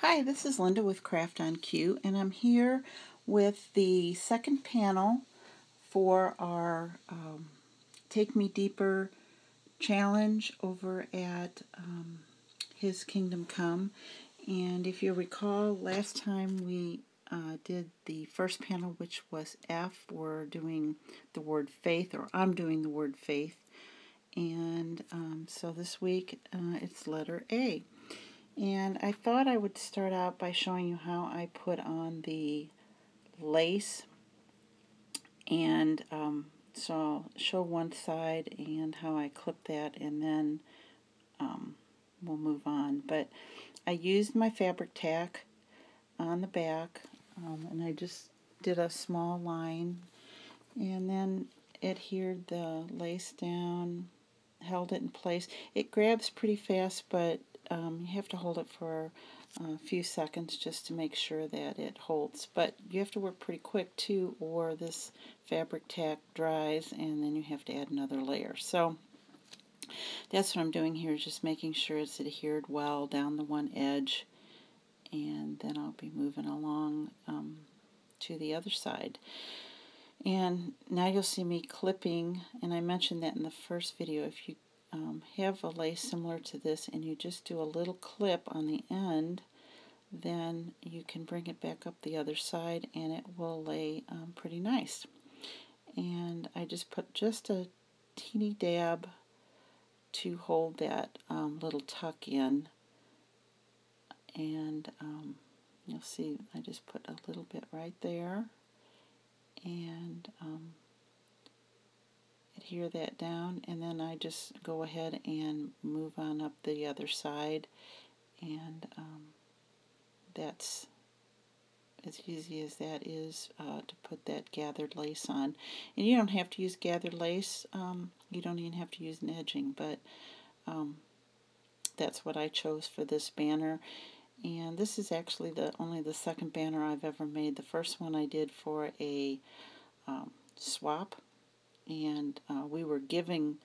Hi, this is Linda with Craft on Cue, and I'm here with the second panel for our Take Me Deeper challenge over at His Kingdom Come. And if you recall, last time we did the first panel, which was F. We're doing the word faith, or I'm doing the word faith. And so this week it's letter A. And I thought I would start out by showing you how I put on the lace. And so I'll show one side and how I clip that, and then we'll move on. But I used my fabric tack on the back, and I just did a small line, and then adhered the lace down, held it in place. It grabs pretty fast, but you have to hold it for a few seconds just to make sure that it holds. But you have to work pretty quick too, or this fabric tack dries and then you have to add another layer. So that's what I'm doing here, just making sure it's adhered well down the one edge, and then I'll be moving along to the other side. And now you'll see me clipping, and I mentioned that in the first video. If you have a lace similar to this and you just do a little clip on the end, then you can bring it back up the other side and it will lay pretty nice. And I just put just a teeny dab to hold that little tuck in, and you'll see I just put a little bit right there, and adhere that down, and then I just go ahead and move on up the other side, and that's as easy as that is to put that gathered lace on. And you don't have to use gathered lace, you don't even have to use an edging, but that's what I chose for this banner. And this is actually only the second banner I've ever made. The first one I did for a swap, and we were given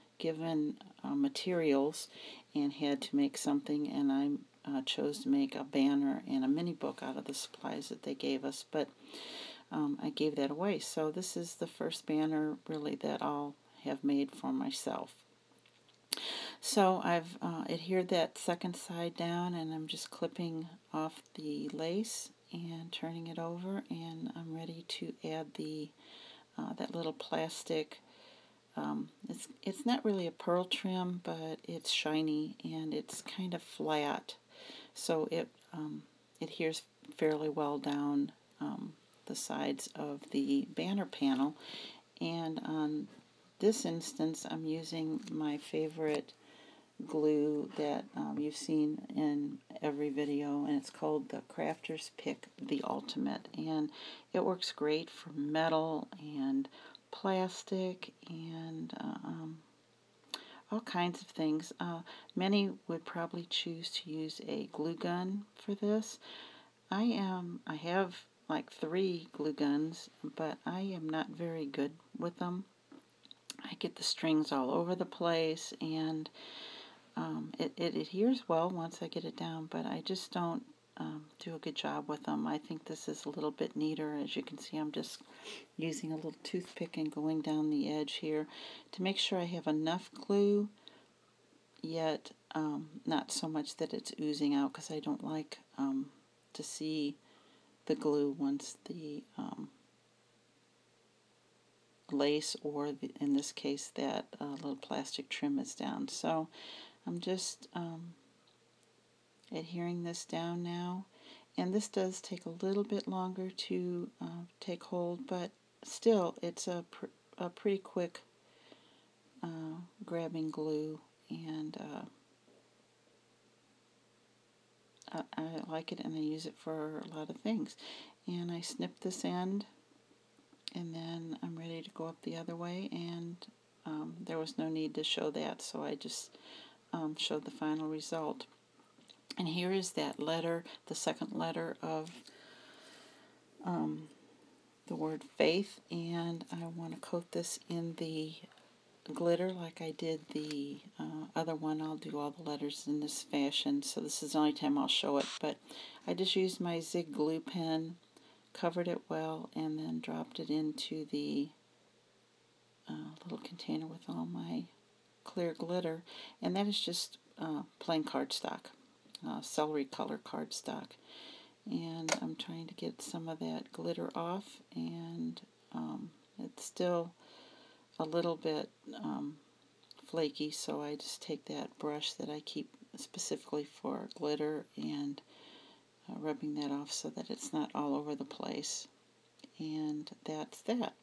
materials and had to make something, and I chose to make a banner and a mini book out of the supplies that they gave us, but I gave that away. So this is the first banner really that I'll have made for myself. So I've adhered that second side down, and I'm just clipping off the lace and turning it over, and I'm ready to add the that little plastic. It's not really a pearl trim, but it's shiny and it's kind of flat, so it adheres fairly well down the sides of the banner panel. And on this instance, I'm using my favorite glue that you've seen in every video, and it's called the Crafter's Pick The Ultimate, and it works great for metal and plastic and all kinds of things. Many would probably choose to use a glue gun for this. I have like 3 glue guns, but I am not very good with them. I get the strings all over the place, and it adheres well once I get it down, but I just don't do a good job with them. I think this is a little bit neater. As you can see, I'm just using a little toothpick and going down the edge here to make sure I have enough glue, yet not so much that it's oozing out, because I don't like to see the glue once the lace, or in this case that little plastic trim is down. So I'm just adhering this down now, and this does take a little bit longer to take hold, but still it's a pretty quick grabbing glue, and I like it, and I use it for a lot of things. And I snip this end, and then I'm ready to go up the other way, and there was no need to show that, so I just showed the final result. And here is that letter, the second letter of the word faith, and I want to coat this in the glitter like I did the other one. I'll do all the letters in this fashion, so this is the only time I'll show it, but I just used my Zig glue pen, covered it well, and then dropped it into the little container with all my clear glitter, and that is just plain cardstock, celery color cardstock. And I'm trying to get some of that glitter off, and it's still a little bit flaky, so I just take that brush that I keep specifically for glitter and rubbing that off so that it's not all over the place. And that's that.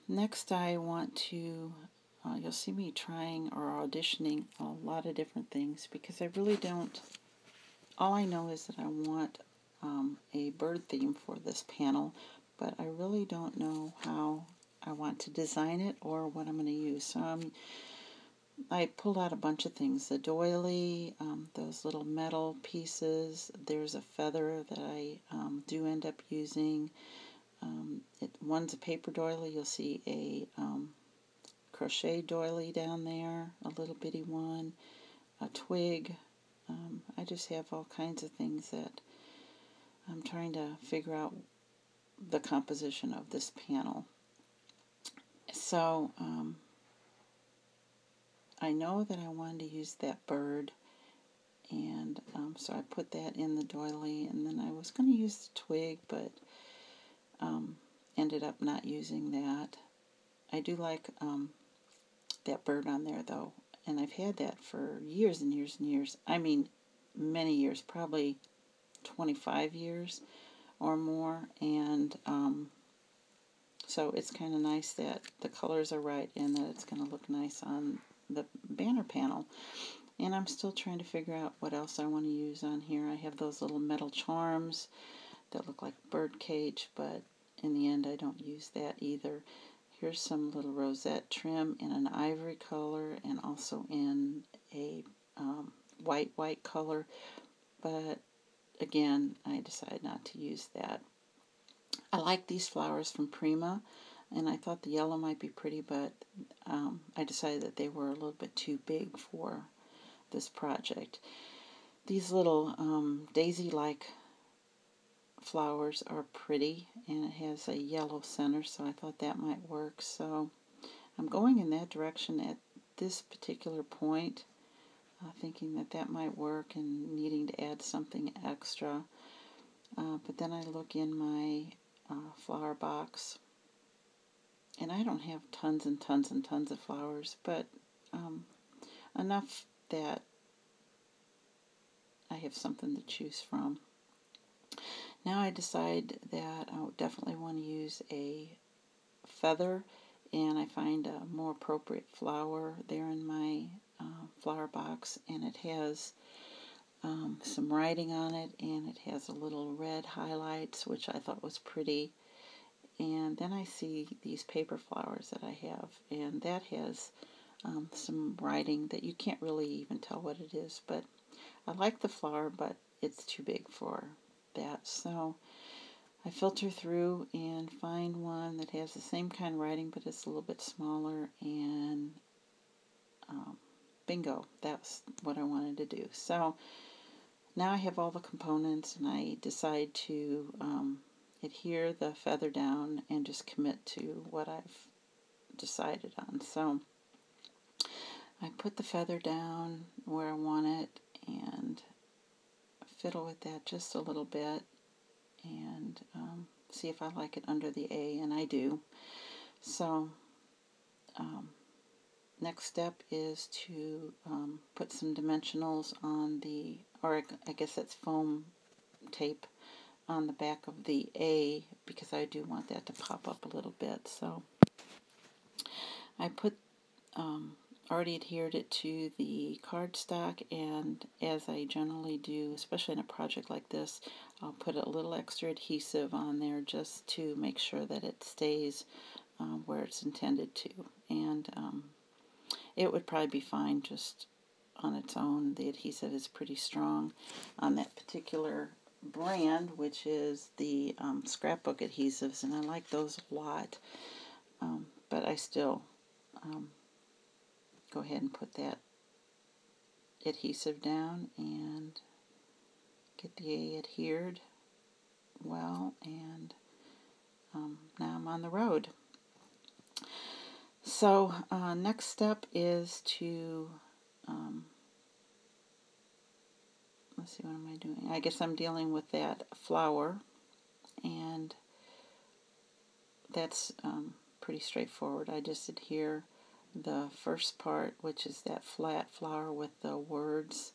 Next I want to, you'll see me trying or auditioning a lot of different things, because I really don't, all I know is that I want a bird theme for this panel, but I really don't know how I want to design it or what I'm going to use. So I pulled out a bunch of things. The doily, those little metal pieces, there's a feather that I do end up using. One's a paper doily. You'll see a crochet doily down there, a little bitty one, a twig. I just have all kinds of things that I'm trying to figure out the composition of this panel. So I know that I wanted to use that bird, and so I put that in the doily, and then I was going to use the twig, but ended up not using that. I do like that bird on there, though, and I've had that for years and years and years. I mean, many years, probably 25 years or more, and so it's kind of nice that the colors are right and that it's going to look nice on the banner panel. And I'm still trying to figure out what else I want to use on here. I have those little metal charms that look like a bird cage, but in the end I don't use that either. Here's some little rosette trim in an ivory color and also in a white color, but again, I decided not to use that. I like these flowers from Prima, and I thought the yellow might be pretty, but I decided that they were a little bit too big for this project. These little daisy-like flowers are pretty, and it has a yellow center, so I thought that might work. So I'm going in that direction at this particular point, thinking that that might work and needing to add something extra. But then I look in my flower box, and I don't have tons and tons and tons of flowers, but enough that I have something to choose from. Now I decide that I definitely want to use a feather, and I find a more appropriate flower there in my flower box, and it has some writing on it, and it has a little red highlights, which I thought was pretty. And then I see these paper flowers that I have, and that has some writing that you can't really even tell what it is, but I like the flower, but it's too big for that. So I filter through and find one that has the same kind of writing, but it's a little bit smaller, and bingo, that's what I wanted to do. So now I have all the components, and I decide to adhere the feather down and just commit to what I've decided on. So I put the feather down where I want it and fiddle with that just a little bit and see if I like it under the A, and I do. So next step is to put some dimensionals on the, or I guess that's foam tape on the back of the A, because I do want that to pop up a little bit. So I put already adhered it to the cardstock, and as I generally do, especially in a project like this, I'll put a little extra adhesive on there just to make sure that it stays where it's intended to. And it would probably be fine just on its own. The adhesive is pretty strong on that particular brand, which is the scrapbook adhesives, and I like those a lot. but I still go ahead and put that adhesive down and get the A adhered well, and now I'm on the road. So next step is to let's see, what am I doing? I guess I'm dealing with that flower, and that's pretty straightforward. I just adhere the first part, which is that flat flower with the words,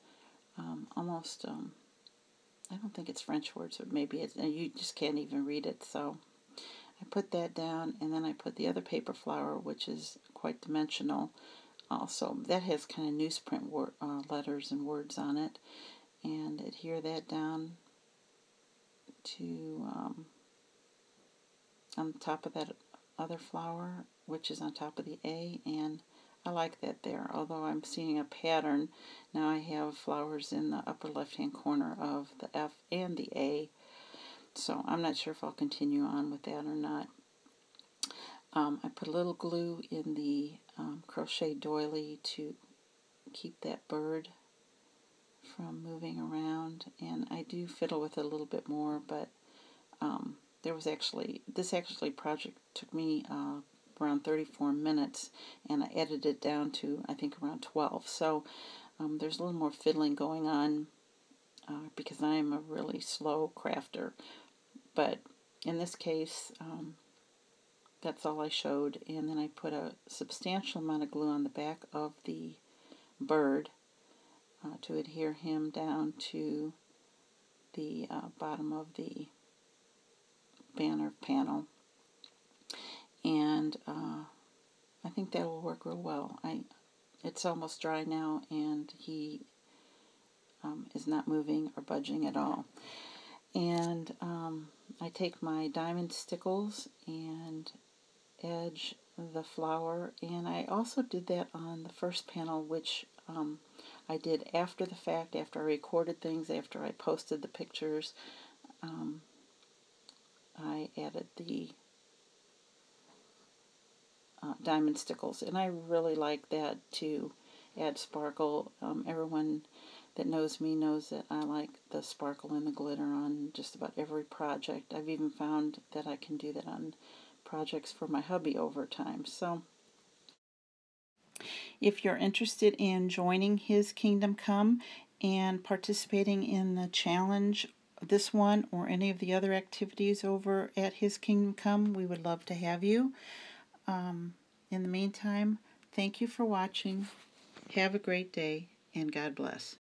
almost, I don't think it's French words, but maybe it's, you just can't even read it, so I put that down, and then I put the other paper flower, which is quite dimensional also. That has kind of newsprint letters and words on it, and adhere that down to on top of that other flower, which is on top of the A, and I like that there. Although I'm seeing a pattern, now I have flowers in the upper left-hand corner of the F and the A, so I'm not sure if I'll continue on with that or not. I put a little glue in the crochet doily to keep that bird from moving around, and I do fiddle with it a little bit more, but this project took me around 34 minutes, and I edited it down to, I think, around 12. So there's a little more fiddling going on because I'm a really slow crafter. But in this case, that's all I showed, and then I put a substantial amount of glue on the back of the bird to adhere him down to the bottom of the banner panel, and I think that will work real well. It's almost dry now, and he is not moving or budging at all. And I take my diamond stickles and edge the flower, and I also did that on the first panel, which I did after the fact, after I recorded things, after I posted the pictures. I added the diamond stickles, and I really like that to add sparkle. Everyone that knows me knows that I like the sparkle and the glitter on just about every project. I've even found that I can do that on projects for my hubby over time. So if you're interested in joining his Kingdom Come and participating in the challenge, this one or any of the other activities over at his Kingdom Come, we would love to have you. In the meantime, thank you for watching. Have a great day, and God bless.